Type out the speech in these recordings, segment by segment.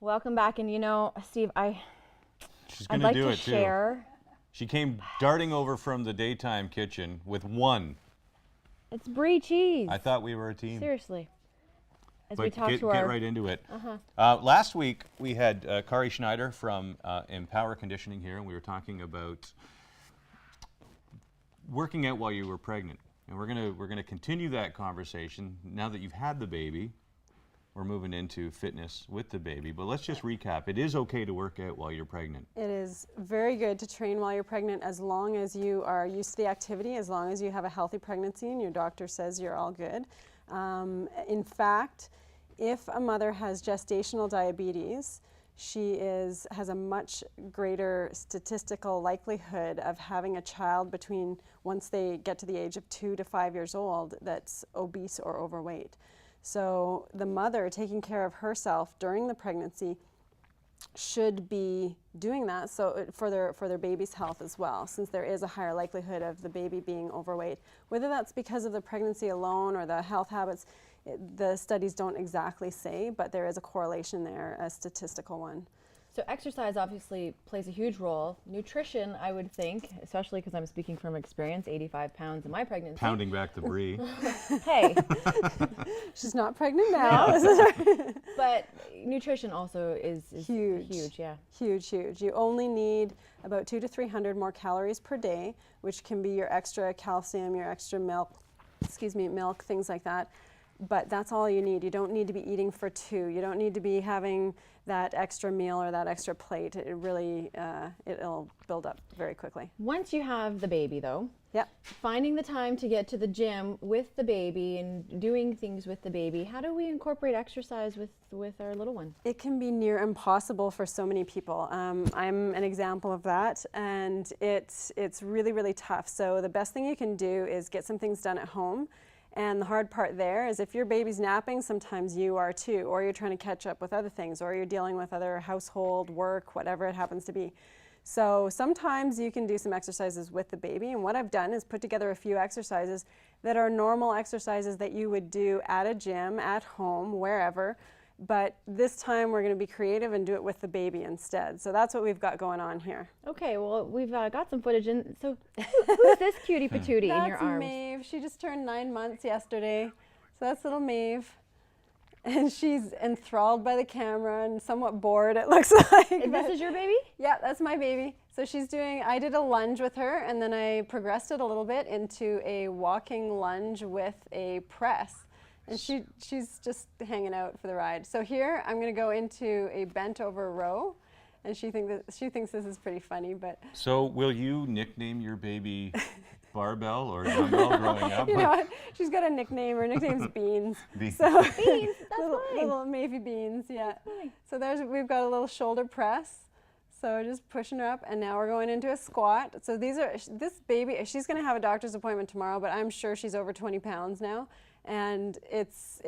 Welcome back. And you know, Steve, She's I'd going to like do to it too. share. She came darting over from the daytime kitchen with one. It's brie cheese. I thought we were a team. Seriously. As But we talk get to our right into it. Uh-huh. Last week we had Kari Schneider from Empower Conditioning here, and we were talking about working out while you were pregnant. And we're gonna continue that conversation now that you've had the baby. We're moving into fitness with the baby, but let's just recap. It is okay to work out while you're pregnant. It is very good to train while you're pregnant as long as you are used to the activity, as long as you have a healthy pregnancy and your doctor says you're all good. In fact, if a mother has gestational diabetes, she has a much greater statistical likelihood of having a child once they get to the age of 2 to 5 years old that's obese or overweight. So the mother taking care of herself during the pregnancy should be doing that for their baby's health as well, since there is a higher likelihood of the baby being overweight. Whether that's because of the pregnancy alone or the health habits, the studies don't exactly say, but there is a correlation there, a statistical one. So exercise obviously plays a huge role. Nutrition, I would think, especially because I'm speaking from experience, 85 pounds in my pregnancy. Pounding back the brie. Hey, She's not pregnant now. but nutrition also is Huge. huge, yeah. Huge, huge. You only need about 200 to 300 more calories per day, which can be your extra calcium, your extra milk, things like that. But that's all you need. You don't need to be eating for two. You don't need to be having that extra meal or that extra plate. It really, it'll build up very quickly. Once you have the baby though, Yep. finding the time to get to the gym with the baby and doing things with the baby, how do we incorporate exercise with our little one? It can be near impossible for so many people. I'm an example of that, and it's really, really tough. So the best thing you can do is get some things done at home. And the hard part there is if your baby's napping, sometimes you are too, or you're trying to catch up with other things, or you're dealing with other household work, whatever it happens to be. So sometimes you can do some exercises with the baby, and what I've done is put together a few exercises that are normal exercises that you would do at a gym, at home, wherever, but this time we're going to be creative and do it with the baby instead. So that's what we've got going on here. Okay, well, we've got some footage. And so who's this cutie patootie in your arms? That's Maeve. She just turned 9 months yesterday. So that's little Maeve. And she's enthralled by the camera and somewhat bored, it looks like. And this is your baby? Yeah, that's my baby. So I did a lunge with her, and then I progressed it a little bit into a walking lunge with a press. And she's just hanging out for the ride. So here I'm going to go into a bent over row, and she thinks this is pretty funny. But So will you nickname your baby Barbell or Dumbbell growing up? you know what? She's got a nickname. Her nickname's Beans. Beans. So Beans, that's fine. little Mavy Beans, yeah. fine. So we've got a little shoulder press. So just pushing her up, and now we're going into a squat. So this baby, she's going to have a doctor's appointment tomorrow, but I'm sure she's over 20 pounds now. And it's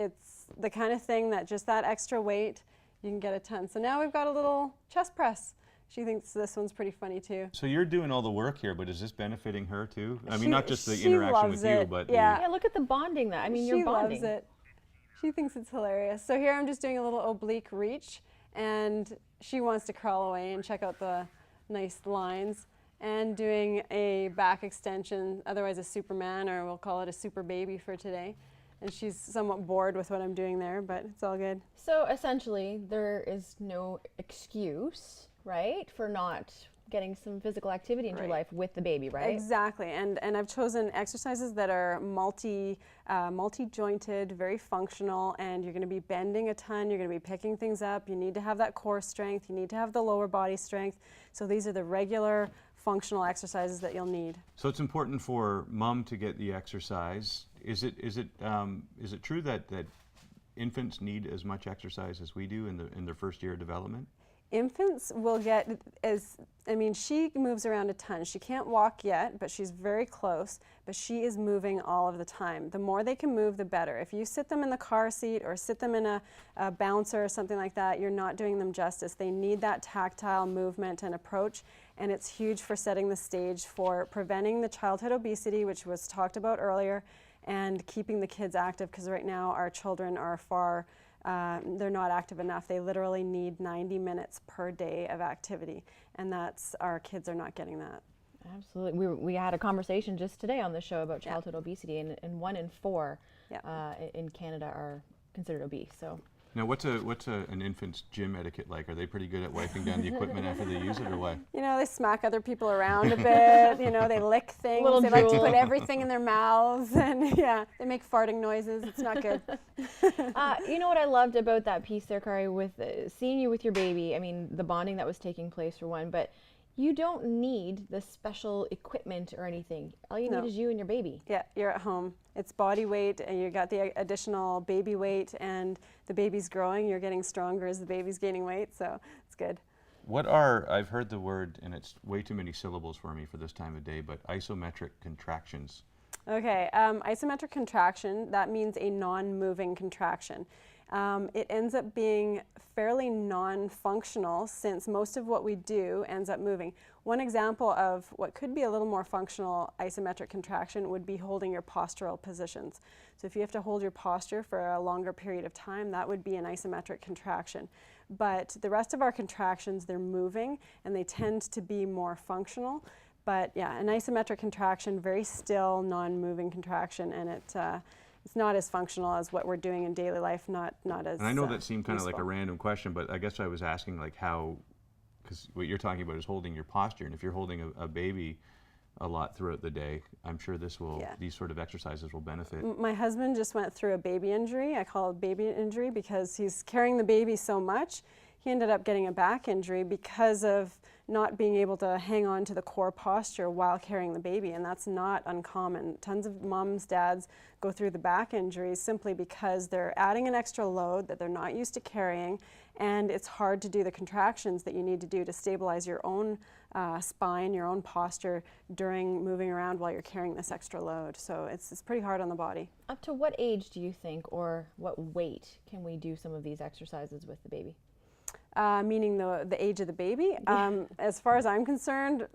the kind of thing that just that extra weight, you can get a ton. So now we've got a little chest press. She thinks this one's pretty funny too. So you're doing all the work here, but is this benefiting her too? I mean, She- not just the she interaction with loves you, it, but yeah. Yeah, look at the bonding that. I mean, you're She bonding. loves it. She thinks it's hilarious. So here I'm just doing a little oblique reach, and she wants to crawl away and check out the nice lines, and doing a back extension, otherwise a Superman, or we'll call it a super baby for today. And she's somewhat bored with what I'm doing there, but it's all good. So essentially, there is no excuse, right, for not getting some physical activity into your life with the baby, right? Exactly, and I've chosen exercises that are multi-jointed, very functional, and you're going to be bending a ton, you're going to be picking things up, you need to have that core strength, you need to have the lower body strength. So these are the regular functional exercises that you'll need. So it's important for mom to get the exercise. Is it true that infants need as much exercise as we do in their first year of development? Infants will get, she moves around a ton. She can't walk yet, but she's very close, but she is moving all of the time. The more they can move, the better. If you sit them in the car seat or sit them in a bouncer or something like that, you're not doing them justice. They need that tactile movement and approach, and it's huge for setting the stage for preventing the childhood obesity, which was talked about earlier, and keeping the kids active, because right now our children are far they're not active enough. They literally need 90 minutes per day of activity, and our kids are not getting that. Absolutely. We had a conversation just today on the show about childhood obesity, and 1 in 4 in Canada are considered obese. So now, what's an infant's gym etiquette like? Are they pretty good at wiping down the equipment after they use it, or what? You know, they smack other people around a bit. You know, they lick things. They like to put everything in their mouths, and they make farting noises. It's not good. You know what I loved about that piece there, Kari, with seeing you with your baby. I mean, the bonding that was taking place for one, but you don't need the special equipment or anything. All you need is you and your baby. Yeah, you're at home. It's body weight, and you got the additional baby weight, and the baby's growing. You're getting stronger as the baby's gaining weight, so it's good. I've heard the word, and it's way too many syllables for me for this time of day, but isometric contractions. Okay, isometric contraction, that means a non-moving contraction. It ends up being fairly non-functional, since most of what we do ends up moving. One example of what could be a little more functional isometric contraction would be holding your postural positions. So if you have to hold your posture for a longer period of time, that would be an isometric contraction. But the rest of our contractions, they're moving, and they tend to be more functional. But yeah, an isometric contraction, very still, non-moving contraction, and it's not as functional as what we're doing in daily life, not as And I know that seemed kind of useful. like a random question, but I guess I was asking like how, because what you're talking about is holding your posture, and if you're holding a baby a lot throughout the day, I'm sure these sort of exercises will benefit. My husband just went through a baby injury. I call it baby injury because he's carrying the baby so much. He ended up getting a back injury because of not being able to hang on to the core posture while carrying the baby, and that's not uncommon. Tons of moms, dads go through the back injuries simply because they're adding an extra load that they're not used to carrying, and it's hard to do the contractions that you need to do to stabilize your own spine, your own posture during moving around while you're carrying this extra load. So it's pretty hard on the body. Up to what age do you think, or what weight can we do some of these exercises with the baby? Meaning the age of the baby. As far as I'm concerned,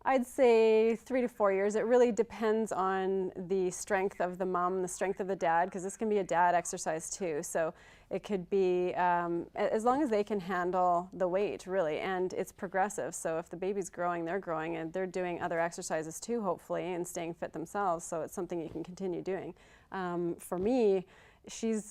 I'd say 3 to 4 years. It really depends on the strength of the mom, the strength of the dad, because this can be a dad exercise too. So it could be, as long as they can handle the weight, really, and it's progressive. So if the baby's growing, and they're doing other exercises too, hopefully, and staying fit themselves. So it's something you can continue doing. For me,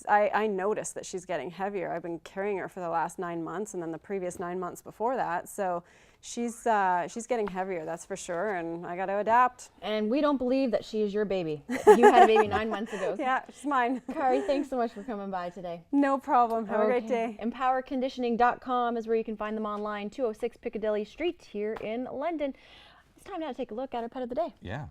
I noticed that she's getting heavier. I've been carrying her for the last 9 months, and then the previous 9 months before that. So she's getting heavier, that's for sure, and I got to adapt. And we don't believe that she is your baby. You had a baby 9 months ago. Yeah, she's mine. Kari, thanks so much for coming by today. No problem. Have a great day. Empowerconditioning.com is where you can find them online. 206 Piccadilly Street here in London. It's time now to take a look at our pet of the day. Yeah.